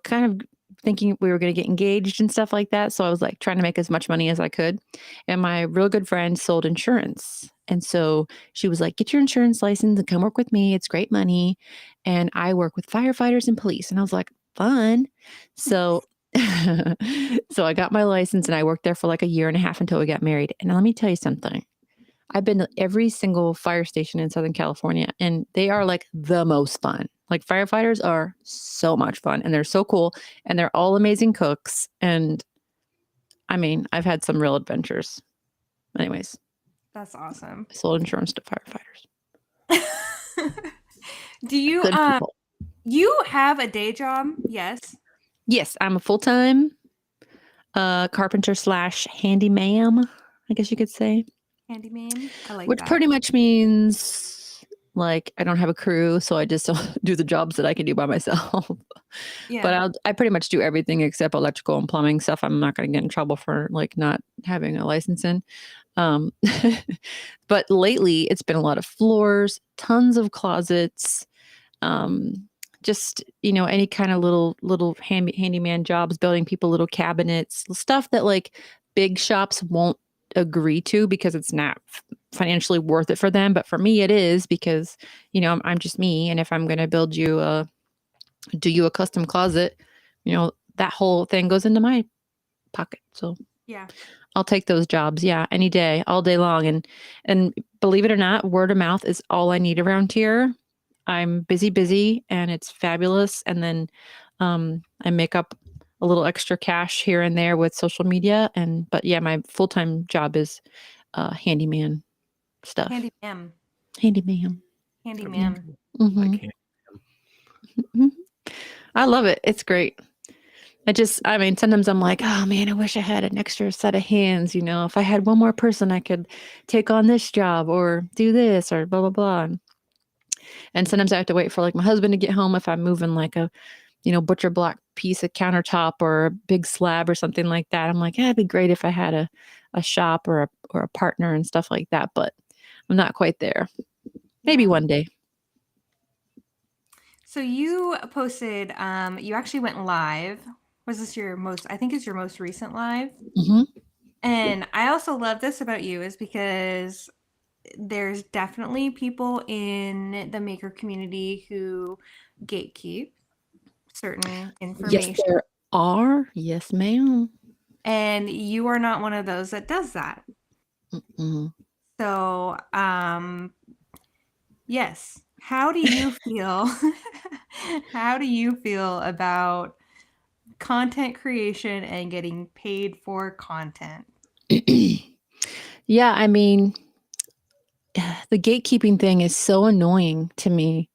kind of thinking we were going to get engaged and stuff like that. So I was like trying to make as much money as I could. And my real good friend sold insurance. And so she was like, get your insurance license and come work with me. It's great money. And I work with firefighters and police. And I was like, fun. So So I got my license and I worked there for like a year and a half until we got married. And let me tell you something. I've been to every single fire station in Southern California, and they are like the most fun. Like firefighters are so much fun, and they're so cool, and they're all amazing cooks. And I mean, I've had some real adventures. Anyways, That's awesome. I sold insurance to firefighters. Do you Good people. you have a day job? Yes. Yes, I'm a full-time carpenter / handyman, I guess you could say. Handyman. I like Which that. pretty much means like I don't have a crew, so I just do the jobs that I can do by myself. Yeah. But I pretty much do everything except electrical and plumbing stuff. I'm not going to get in trouble for like not having a license in. Um, but lately it's been a lot of floors, tons of closets, just any kind of little handyman jobs, building people little cabinets, stuff that like big shops won't agree to because it's not financially worth it for them. But for me, it is because I'm just me, and if I'm going to do you a custom closet, that whole thing goes into my pocket. So Yeah. I'll take those jobs. Yeah, any day, all day long. And believe it or not, word of mouth is all I need around here. I'm busy, and it's fabulous. And then I make up a little extra cash here and there with social media. But yeah, my full-time job is handyman stuff. Handyman. Handyman. Handyman. Mhm. I can't. Mhm. I love it. It's great. I mean, sometimes I'm like, oh man, I wish I had an extra set of hands. If I had one more person, I could take on this job or do this or blah, blah, blah. And sometimes I have to wait for like my husband to get home if I'm moving like a, butcher block piece of countertop or a big slab or something like that. I'm like, yeah, it'd be great if I had a shop or a partner and stuff like that. But I'm not quite there. Maybe one day. So you posted, you actually went live. Was this I think it's your most recent live? Mm-hmm. And I also love this about you is because there's definitely people in the maker community who gatekeep certain information. Yes, there are. Yes, ma'am. And you are not one of those that does that. Mm-mm. So, yes. How do you feel? How do you feel about content creation and getting paid for content? Yeah, I mean, the gatekeeping thing is so annoying to me.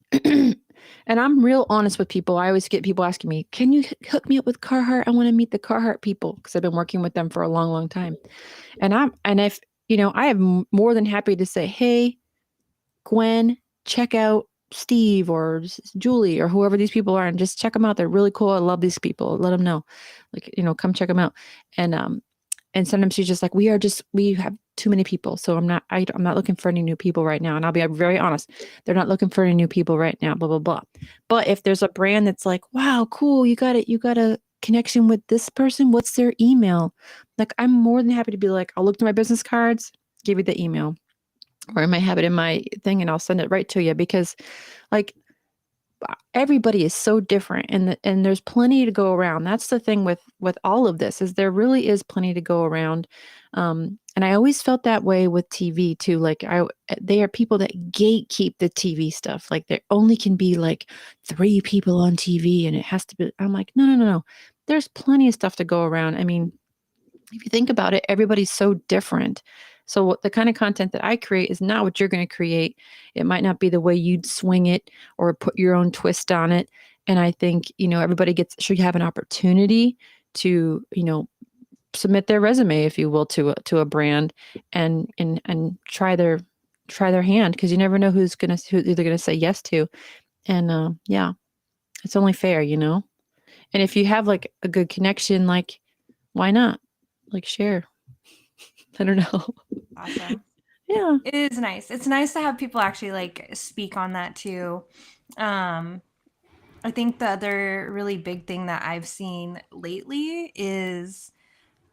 And I'm real honest with people. I always get people asking me, can you hook me up with Carhartt? I want to meet the Carhartt people because I've been working with them for a long, long time. And if, I am more than happy to say, hey, Gwen, check out Steve or Julie or whoever these people are and just check them out. They're really cool. I love these people. Let them know. Like, come check them out. And sometimes she's just like, we have too many people. So I'm not looking for any new people right now. And I'll be very honest. They're not looking for any new people right now, blah, blah, blah. But if there's a brand that's like, wow, cool. You got it. You got a connection with this person. What's their email? Like, I'm more than happy to be like, I'll look through my business cards, give you the email, or I might have it in my thing and I'll send it right to you because like, everybody is so different and there's plenty to go around. That's the thing with all of this is there really is plenty to go around. And I always felt that way with TV too. Like they are people that gatekeep the TV stuff. Like there only can be like 3 people on TV and it has to be, I'm like, no. There's plenty of stuff to go around. I mean, if you think about it, everybody's so different. So the kind of content that I create is not what you're going to create. It might not be the way you'd swing it or put your own twist on it. And I think, everybody should have an opportunity to, submit their resume, if you will, to a brand and try their hand. Cause you never know who they're going to say yes to. And, yeah, it's only fair, And if you have like a good connection, like why not? Like share. I don't know. Awesome. Yeah. It is nice. It's nice to have people actually like speak on that too. I think the other really big thing that I've seen lately is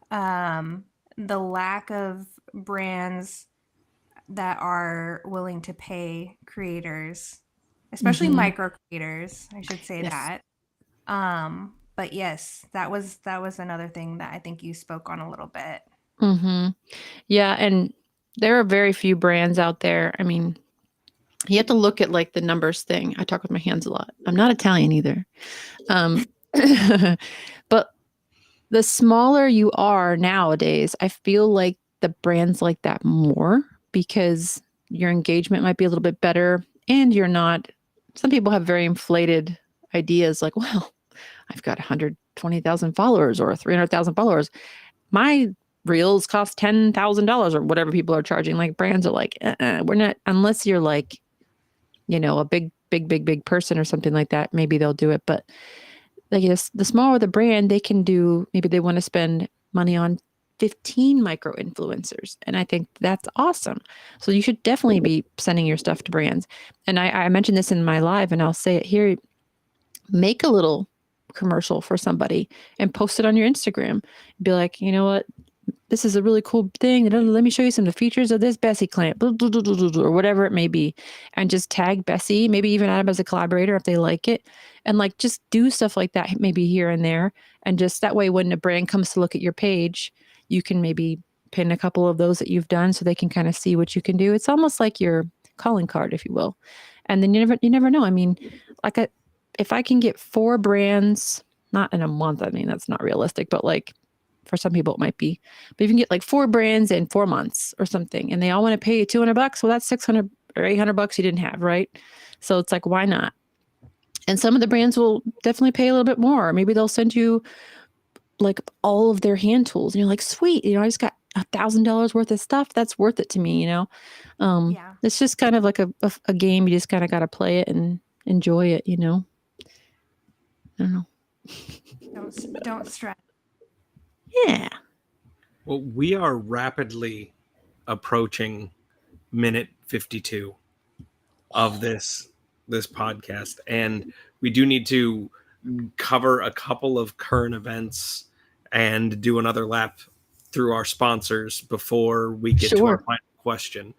the lack of brands that are willing to pay creators, especially Mhm. micro creators, I should say Yes. that. But yes, that was another thing that I think you spoke on a little bit. Mm-hmm. Yeah, and there are very few brands out there. I mean, you have to look at like the numbers thing. I talk with my hands a lot. I'm not Italian either. Um, but the smaller you are nowadays, I feel like the brands like that more because your engagement might be a little bit better and you're not. Some people have very inflated ideas like, well, I've got 120,000 followers or 300,000 followers. My reels cost $10,000 or whatever people are charging. Like brands are like, we're not, unless you're like, a big person or something like that, maybe they'll do it. But I guess the smaller the brand, they can do, maybe they want to spend money on 15 micro influencers. And I think that's awesome. So you should definitely be sending your stuff to brands. And I mentioned this in my live and I'll say it here. Make a little commercial for somebody and post it on your Instagram. Be like, you know what? This is a really cool thing. Let me show you some of the features of this Bessie clamp, or whatever it may be. And just tag Bessie, maybe even add them as a collaborator if they like it. And like just do stuff like that, maybe here and there. And just that way, when a brand comes to look at your page, you can maybe pin a couple of those that you've done so they can kind of see what you can do. It's almost like your calling card, if you will. And then you never know. I mean, if I can get 4 brands, not in a month, I mean, that's not realistic, but like for some people it might be, but if you can get like 4 brands in 4 months or something, and they all want to pay you $200, well, that's 600 or $800 you didn't have, right? So it's like, why not? And some of the brands will definitely pay a little bit more. Maybe they'll send you like all of their hand tools, and you're like, sweet, I just got $1,000 worth of stuff. That's worth it to me, Yeah. It's just kind of like a game. You just kind of got to play it and enjoy it, I don't know. Don't stress. Yeah. Well, we are rapidly approaching minute 52 of this podcast, and we do need to cover a couple of current events and do another lap through our sponsors before we get to our final question.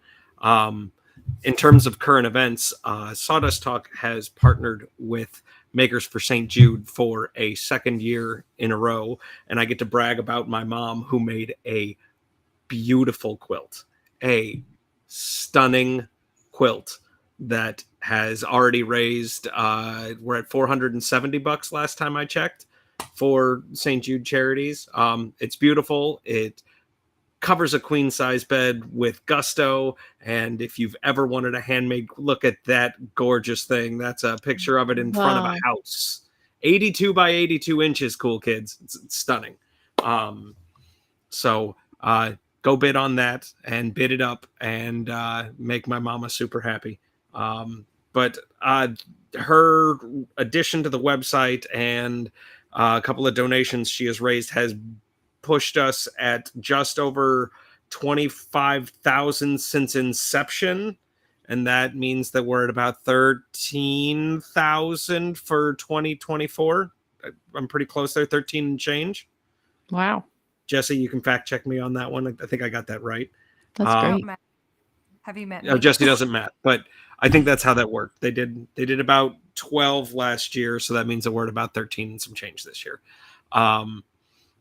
In terms of current events, Sawdust Talk has partnered with Makers for St. Jude for a second year in a row, and I get to brag about my mom, who made a beautiful quilt, a stunning quilt that has already raised, we're at $470 last time I checked for St. Jude charities. It's beautiful. It covers a queen size bed with gusto. And if you've ever wanted a handmade, look at that gorgeous thing. That's a picture of it in front of a house. 82 by 82 inches, cool kids. It's stunning. So go bid on that and bid it up and make my mama super happy. But her addition to the website and a couple of donations she has raised has pushed us at just over 25,000 since inception. And that means that we're at about 13,000 for 2024. I'm pretty close there, 13 and change. Wow. Jesse, you can fact check me on that one. I think I got that right. That's great. Have you met me? Jesse doesn't math, but I think that's how that worked. They did about 12 last year, so that means that we're at about 13 and some change this year.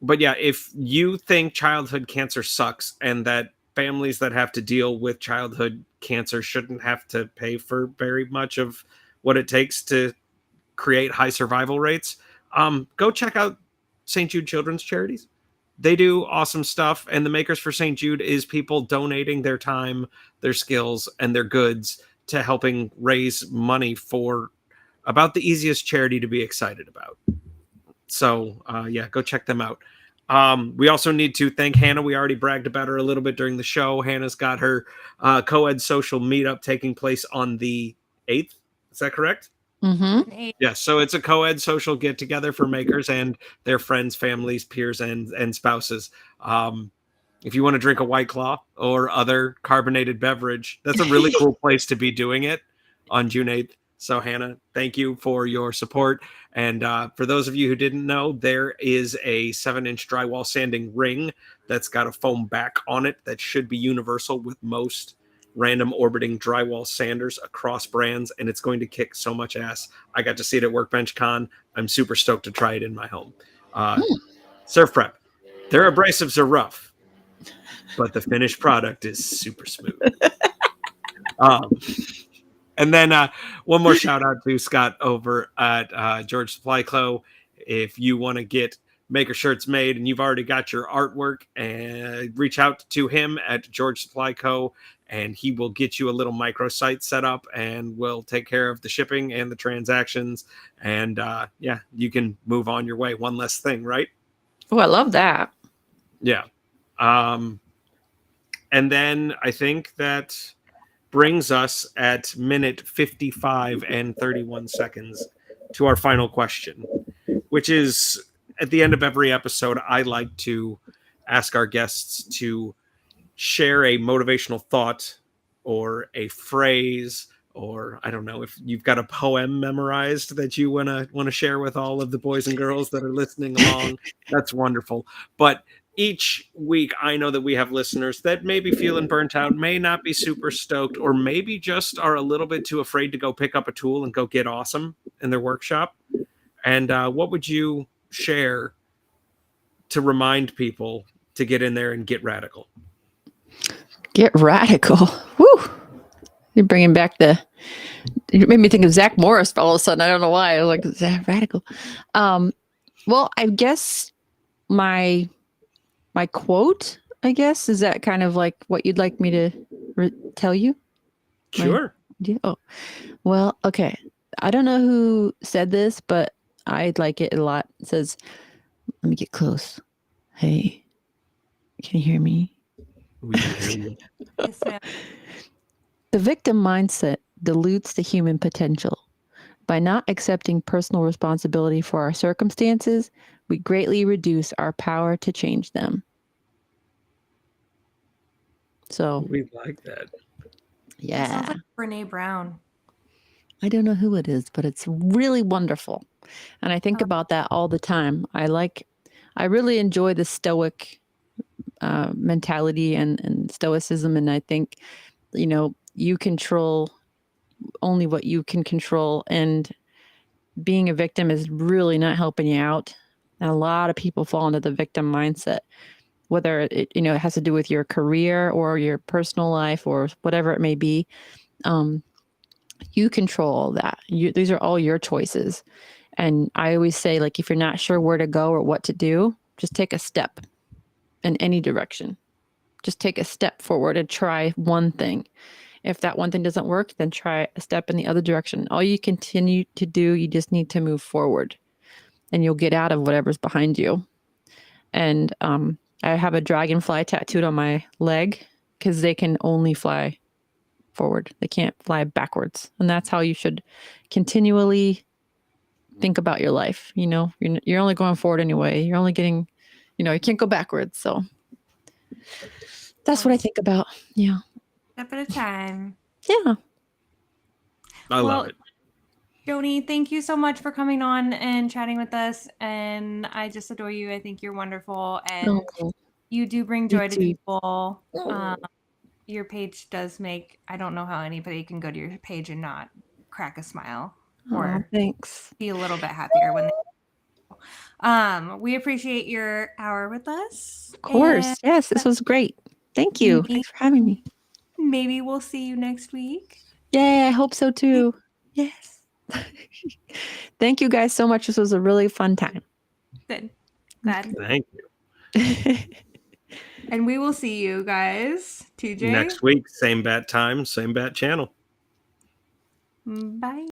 But yeah, if you think childhood cancer sucks and that families that have to deal with childhood cancer shouldn't have to pay for very much of what it takes to create high survival rates, go check out St. Jude Children's Charities. They do awesome stuff, and the Makers for St. Jude is people donating their time, their skills, and their goods to helping raise money for about the easiest charity to be excited about. So, yeah, go check them out. We also need to thank Hannah. We already bragged about her a little bit during the show. Hannah's got her co-ed social meetup taking place on the 8th. Is that correct? Mm-hmm. Yeah, so it's a co-ed social get-together for makers and their friends, families, peers, and spouses. If you want to drink a White Claw or other carbonated beverage, that's a really cool place to be doing it on June 8th. So, Hannah, thank you for your support. And for those of you who didn't know, there is a 7-inch drywall sanding ring that's got a foam back on it that should be universal with most random orbiting drywall sanders across brands, and it's going to kick so much ass. I got to see it at Workbench Con. I'm super stoked to try it in my home. Surf Prep. Their abrasives are rough, but the finished product is super smooth. And then one more shout out to Scott over at George Supply Co. If you want to get maker shirts made and you've already got your artwork, and reach out to him at George Supply Co. and he will get you a little microsite set up and will take care of the shipping and the transactions. And yeah, you can move on your way. One less thing, right? Oh, I love that. Yeah. And then I think that brings us at minute 55 and 31 seconds to our final question, which is at the end of every episode, I like to ask our guests to share a motivational thought or a phrase, or I don't know if you've got a poem memorized that you want to share with all of the boys and girls that are listening along. That's wonderful. But each week, I know that we have listeners that may be feeling burnt out, may not be super stoked, or maybe just are a little bit too afraid to go pick up a tool and go get awesome in their workshop. And what would you share to remind people to get in there and get radical? Get radical. Woo! You're bringing back you made me think of Zach Morris all of a sudden. I don't know why. I was like, Zach radical. Well, I guess my quote, I guess, is that kind of like what you'd like me to tell you? Sure. Oh, well, okay. I don't know who said this, but I like it a lot. It says, let me get close. Hey, can you hear me? We can hear you. Yes, ma'am. The victim mindset dilutes the human potential. By not accepting personal responsibility for our circumstances, we greatly reduce our power to change them. So We like that. Yeah. That sounds like Brene Brown. I don't know who it is, but it's really wonderful. And I think about that all the time. I really enjoy the stoic mentality and stoicism. And I think, you control only what you can control. And being a victim is really not helping you out. And a lot of people fall into the victim mindset, whether it has to do with your career or your personal life or whatever it may be. You control all that. These are all your choices. And I always say, like, if you're not sure where to go or what to do, just take a step in any direction. Just take a step forward and try one thing. If that one thing doesn't work, then try a step in the other direction. All you continue to do, you just need to move forward and you'll get out of whatever's behind you. And I have a dragonfly tattooed on my leg because they can only fly forward. They can't fly backwards. And that's how you should continually think about your life. You're only going forward anyway. You're only getting, you can't go backwards. So that's what I think about. Yeah. Step at a time. Yeah. I love it. Joanie, thank you so much for coming on and chatting with us. And I just adore you. I think you're wonderful. And you do bring joy to people. Your page does make, I don't know how anybody can go to your page and not crack a smile or thanks. Be a little bit happier when we appreciate your hour with us. Of course. Yes, this was great. Thank you. Thanks for having me. Maybe we'll see you next week. Yeah, I hope so too. Yes. Thank you guys so much. This was a really fun time. Good. Glad. Thank you. And we will see you guys, TJ. Next week, same bat time, same bat channel. Bye.